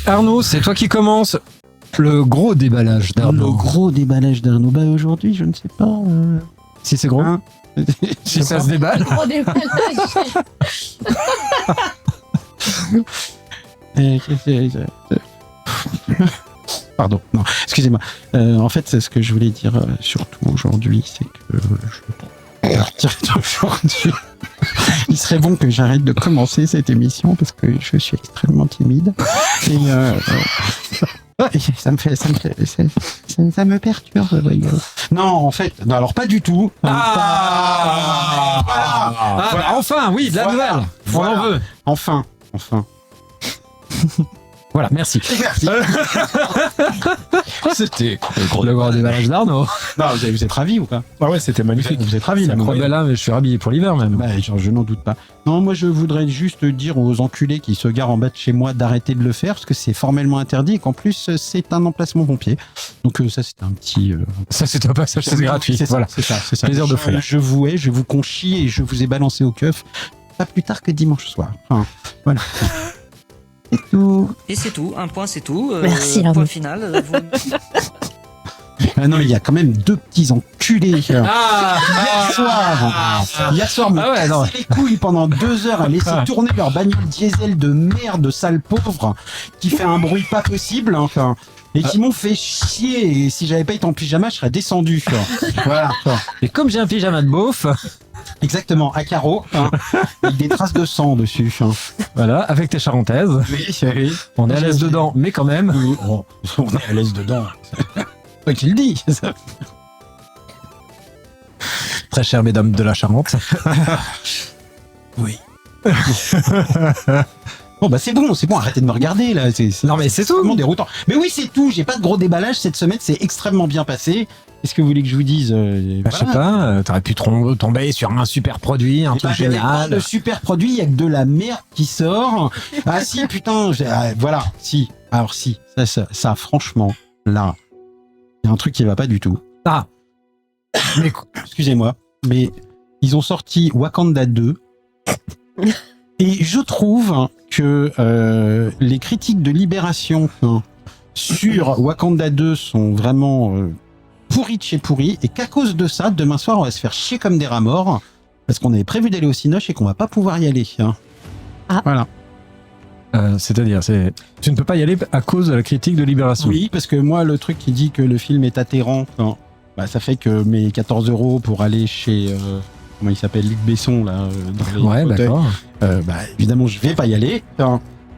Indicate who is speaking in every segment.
Speaker 1: Arnaud, c'est toi qui commence. Le gros déballage d'Arnaud.
Speaker 2: Le gros déballage d'Arnaud. Bah aujourd'hui, je ne sais pas.
Speaker 1: Si c'est gros.
Speaker 2: Hein
Speaker 1: Si ça se déballe.
Speaker 3: Gros déballage.
Speaker 2: Pardon, non, excusez-moi. En fait, c'est ce que je voulais dire surtout aujourd'hui, c'est que à partir d'aujourd'hui, il serait bon que j'arrête de commencer cette émission parce que je suis extrêmement timide et ça me perturbe. Voyons. Non, en fait, non, alors pas du tout.
Speaker 1: Bah, enfin, oui, de la nouvelle. On en veut.
Speaker 2: Enfin.
Speaker 1: Voilà, merci.
Speaker 2: Merci.
Speaker 1: C'était le gros déballage d'Arnaud.
Speaker 2: Non, vous êtes ravis ou pas?
Speaker 4: Ah ouais, c'était magnifique.
Speaker 2: Vous êtes ravis
Speaker 1: C'est
Speaker 2: là.
Speaker 1: incroyable, là, mais je suis rhabillé pour l'hiver même.
Speaker 2: Bah, je n'en doute pas. Non, moi je voudrais juste dire aux enculés qui se garent en bas de chez moi d'arrêter de le faire parce que c'est formellement interdit et qu'en plus c'est un emplacement pompier. Donc ça c'est un petit...
Speaker 1: Ça, c'est un passage, c'est gratuit.
Speaker 2: C'est ça,
Speaker 1: Voilà.
Speaker 2: c'est ça.
Speaker 1: Plaisir de faire.
Speaker 2: Je vous conchis et je vous ai balancé au keuf pas plus tard que dimanche soir. Enfin, voilà. C'est tout.
Speaker 5: Et c'est tout, un point c'est tout.
Speaker 3: Merci,
Speaker 5: point
Speaker 3: Arnaud.
Speaker 5: final.
Speaker 2: Ah non, il y a quand même deux petits enculés. Hier soir, me cassaient les couilles pendant 2 heures à laisser tourner leur bagnole diesel de merde, sale pauvre, qui fait un bruit pas possible, enfin, et qui m'ont fait chier. Et si j'avais pas été en pyjama, je serais descendu. Voilà.
Speaker 1: Et comme j'ai un pyjama de beauf,
Speaker 2: Exactement, à carreaux, avec des traces de sang dessus.
Speaker 1: voilà, avec tes charentaises,
Speaker 2: Oui.
Speaker 1: on est à l'aise dedans, mais quand même.
Speaker 2: Oui, oh, on est à l'aise dedans. Toi qui le dis.
Speaker 1: Très cher mesdames de la Charente.
Speaker 2: Oui. Bon bah c'est bon, arrêtez de me regarder là.
Speaker 1: Non mais c'est tout.
Speaker 2: Vraiment déroutant. Mais oui c'est tout, j'ai pas de gros déballage cette semaine, c'est extrêmement bien passé. Qu'est-ce que vous voulez que je vous dise
Speaker 1: Bah, je sais pas, t'aurais pu tomber sur un super produit, un truc génial.
Speaker 2: Le super produit, il y a que de la merde qui sort. Ah si, putain, voilà, si. Alors si, ça franchement, là, il y a un truc qui va pas du tout.
Speaker 1: Ah.
Speaker 2: Mais excusez-moi, mais ils ont sorti Wakanda 2. Et je trouve que les critiques de Libération sur Wakanda 2 sont vraiment pourries de chez pourries, et qu'à cause de ça, demain soir, on va se faire chier comme des rats morts, parce qu'on avait prévu d'aller au Cinoche et qu'on va pas pouvoir y aller.
Speaker 3: Ah.
Speaker 2: Voilà.
Speaker 1: C'est-à-dire, tu ne peux pas y aller à cause de la critique de Libération.
Speaker 2: Oui, parce que moi, le truc qui dit que le film est atterrant, bah, ça fait que mes 14 € pour aller chez... comment il s'appelle, Luc Besson, là, dans les
Speaker 1: Ouais,
Speaker 2: fauteuils,
Speaker 1: d'accord.
Speaker 2: bah, évidemment, je vais pas y aller.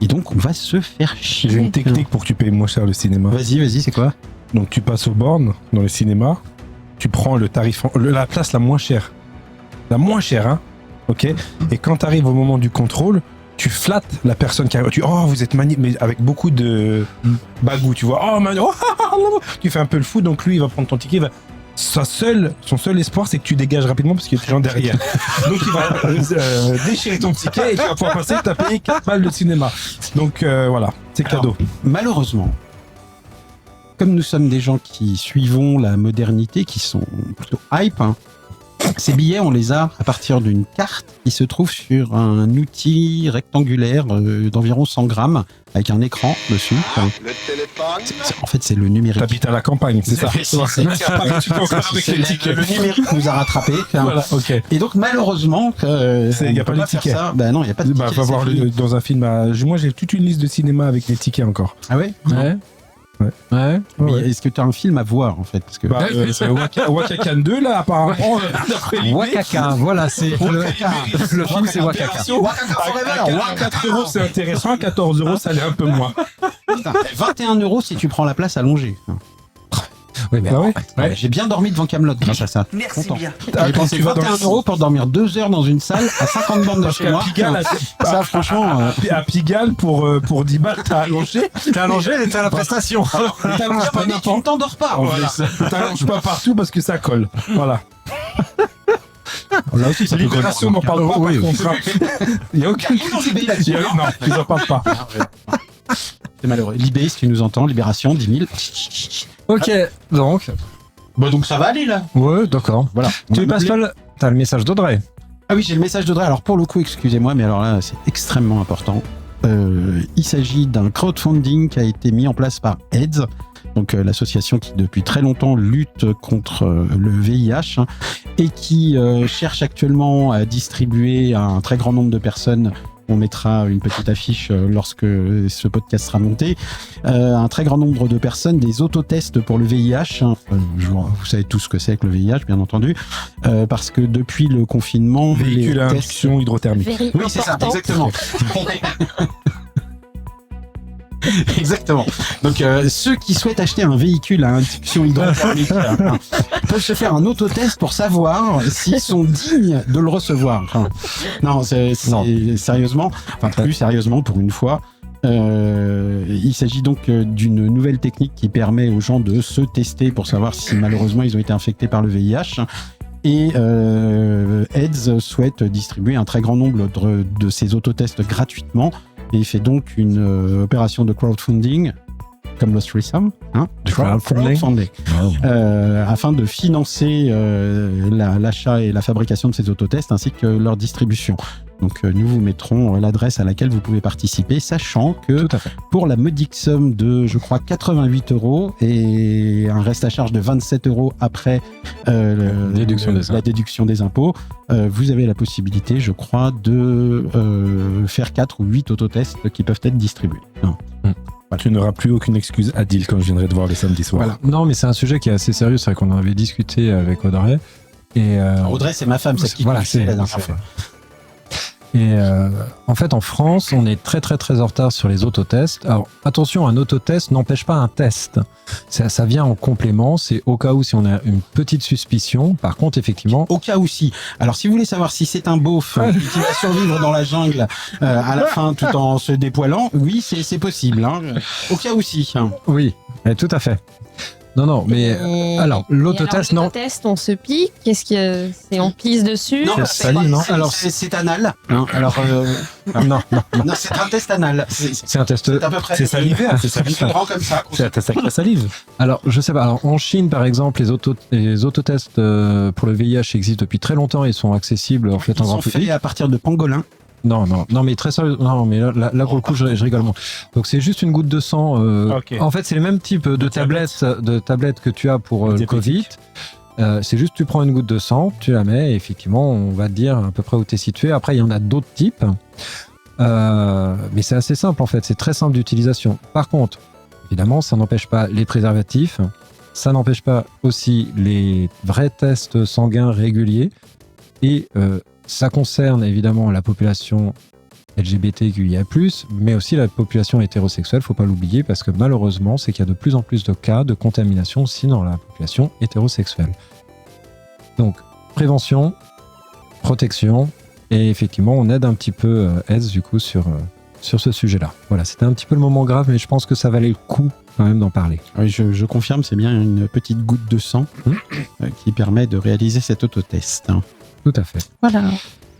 Speaker 2: Et donc, on va se faire chier.
Speaker 4: J'ai une technique pour que tu payes moins cher le cinéma.
Speaker 2: Vas-y, c'est quoi?
Speaker 4: Donc tu passes aux bornes dans le cinéma, tu prends le tarif, la place la moins chère. La moins chère, hein. Ok. Et quand tu arrives au moment du contrôle, tu flattes la personne qui arrive. Oh, vous êtes magnifique, mais avec beaucoup de bagou, tu vois. Oh, tu fais un peu le fou, donc lui, il va prendre ton ticket. Son seul espoir, c'est que tu dégages rapidement parce qu'il y a des gens derrière. Donc il va déchirer ton ticket et tu vas pouvoir passer, tu as payé 4 balles de cinéma. Donc voilà, c'est cadeau.
Speaker 2: Malheureusement, comme nous sommes des gens qui suivons la modernité, qui sont plutôt hype, ces billets, on les a à partir d'une carte qui se trouve sur un outil rectangulaire d'environ 100 grammes avec un écran dessus.
Speaker 6: Le téléphone.
Speaker 2: En fait, c'est le numérique.
Speaker 4: T'habites à la campagne, c'est ça. Tu peux encore avec les tickets.
Speaker 2: Le numérique nous a rattrapés.
Speaker 4: Voilà, ok.
Speaker 2: Et donc, malheureusement,
Speaker 4: Il n'y a pas de
Speaker 2: faire
Speaker 4: tickets.
Speaker 2: ça. Bah non, il n'y a pas de
Speaker 4: Bah,
Speaker 2: tickets.
Speaker 4: va voir
Speaker 2: c'est fini.
Speaker 4: dans un film. Moi, j'ai toute une liste de cinéma avec les tickets encore.
Speaker 2: Ah ouais?
Speaker 1: Ouais.
Speaker 2: Mais est-ce que tu as un film à voir, en fait? Parce que...
Speaker 4: Wakakan 2, là, apparemment, d'après l'idée.
Speaker 1: Wakaka, voilà, c'est le film, c'est Wakaka.
Speaker 4: À 4 €, c'est intéressant. À 14 € ça l'est un peu moins.
Speaker 2: Putain, 21 € si tu prends la place allongée.
Speaker 1: Oui, mais
Speaker 4: Ah ouais.
Speaker 2: Ouais, j'ai bien dormi devant Camelot grâce à ça.
Speaker 5: Merci
Speaker 2: Content.
Speaker 5: bien.
Speaker 2: J'ai dépensé
Speaker 4: tu vas dans
Speaker 2: 21
Speaker 4: le-
Speaker 2: € pour dormir 2 heures dans une salle à 50 bandes de
Speaker 4: Parce
Speaker 2: chez
Speaker 4: qu'à
Speaker 2: moi.
Speaker 4: Pigalle,
Speaker 2: Ça, franchement,
Speaker 4: à Pigalle, pour 10 balles, t'as allongé.
Speaker 1: t'es allongé et t'as la prestation.
Speaker 2: t'allonges pas, tu ne t'endors pas. en
Speaker 4: Voilà.
Speaker 2: plus.
Speaker 4: T'allonges pas partout parce que ça colle. Voilà.
Speaker 2: Là aussi, ça peut
Speaker 4: Libération n'en parle pas, par contre. Il n'y a aucune
Speaker 2: critique là-dessus.
Speaker 4: Non, ils n'en parlent pas.
Speaker 2: C'est malheureux. Libé, si tu nous entends, Libération, 10 000.
Speaker 1: Ok, donc.
Speaker 2: Bah donc ça va aller là.
Speaker 1: Ouais, d'accord.
Speaker 2: Voilà.
Speaker 1: Tu passes pas T'as le message d'Audrey.
Speaker 2: Ah oui, j'ai le message d'Audrey. Alors pour le coup, excusez-moi, mais alors là, c'est extrêmement important. il s'agit d'un crowdfunding qui a été mis en place par AIDS, donc l'association qui depuis très longtemps lutte contre le VIH, et qui cherche actuellement à distribuer à un très grand nombre de personnes. On mettra une petite affiche lorsque ce podcast sera monté. Un très grand nombre de personnes, des autotests pour le VIH. Vous savez tous ce que c'est que le VIH, bien entendu. Parce que depuis le confinement...
Speaker 4: Véhicule à
Speaker 2: les
Speaker 4: induction hydrothermique.
Speaker 2: Oui, c'est ça, exactement. Exactement. Donc, ceux qui souhaitent acheter un véhicule à induction hydrothermique peuvent se faire un autotest pour savoir s'ils sont dignes de le recevoir. Enfin, non, sérieusement, plus sérieusement pour une fois. Il s'agit donc d'une nouvelle technique qui permet aux gens de se tester pour savoir si malheureusement ils ont été infectés par le VIH. Et AIDS souhaite distribuer un très grand nombre de ces autotests gratuitement. Et il fait donc une opération de crowdfunding, comme Lost Threesome, crowdfunding. Afin de financer l'achat et la fabrication de ces autotests ainsi que leur distribution. Donc nous vous mettrons l'adresse à laquelle vous pouvez participer, sachant que pour la modique somme de, je crois, 88 € et un reste à charge de 27 € après la déduction des impôts, vous avez la possibilité, je crois, de faire 4 ou 8 autotests qui peuvent être distribués.
Speaker 4: Voilà. Tu n'auras plus aucune excuse à deal quand je viendrai te voir le samedi soir.
Speaker 1: Voilà. Non, mais c'est un sujet qui est assez sérieux. C'est vrai qu'on en avait discuté avec Audrey. Et
Speaker 2: Audrey, c'est ma femme, c'est ce qui c'est la dernière fois.
Speaker 1: Et en fait, en France, on est très très très en retard sur les autotests. Alors attention, un autotest n'empêche pas un test. Ça vient en complément, c'est au cas où si on a une petite suspicion. Par contre, effectivement...
Speaker 2: Au cas où si. Alors si vous voulez savoir si c'est un beauf qui va survivre dans la jungle à la fin tout en se dépoilant, oui, c'est possible. Hein. Au cas où si.
Speaker 1: Oui, tout à fait. Non, mais alors l'autotest, non.
Speaker 3: L'autotest, on se pique. Qu'est-ce que c'est? On pisse dessus?
Speaker 2: Non, alors c'est anal. Hein. Alors non, c'est un test anal.
Speaker 1: C'est un test.
Speaker 2: C'est à peu près.
Speaker 4: C'est salivaire.
Speaker 2: C'est grand comme ça.
Speaker 4: C'est un test avec la salive.
Speaker 1: Alors je sais pas. Alors en Chine, par exemple, les autotests pour le VIH existent depuis très longtemps. Ils sont accessibles en fait en grand public.
Speaker 2: Ils sont faits à partir de pangolins.
Speaker 1: Non, mais très sérieux. Non, mais là pour le coup, je rigole moins. Donc c'est juste une goutte de sang.
Speaker 4: Okay.
Speaker 1: En fait, c'est le même type de tablette que tu as pour le Covid. C'est juste tu prends une goutte de sang, tu la mets et effectivement, on va te dire à peu près où tu es situé. Après, il y en a d'autres types. Mais c'est assez simple en fait. C'est très simple d'utilisation. Par contre, évidemment, ça n'empêche pas les préservatifs. Ça n'empêche pas aussi les vrais tests sanguins réguliers. Et ça concerne évidemment la population LGBTQIA+, mais aussi la population hétérosexuelle, faut pas l'oublier, parce que malheureusement, c'est qu'il y a de plus en plus de cas de contamination aussi dans la population hétérosexuelle. Donc, prévention, protection, et effectivement, on aide un petit peu AIDS du coup sur ce sujet-là. Voilà, c'était un petit peu le moment grave, mais je pense que ça valait le coup quand même d'en parler.
Speaker 2: Oui, je confirme, c'est bien une petite goutte de sang qui permet de réaliser cet autotest.
Speaker 1: Tout à fait.
Speaker 3: Voilà.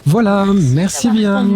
Speaker 1: Voilà, merci bien.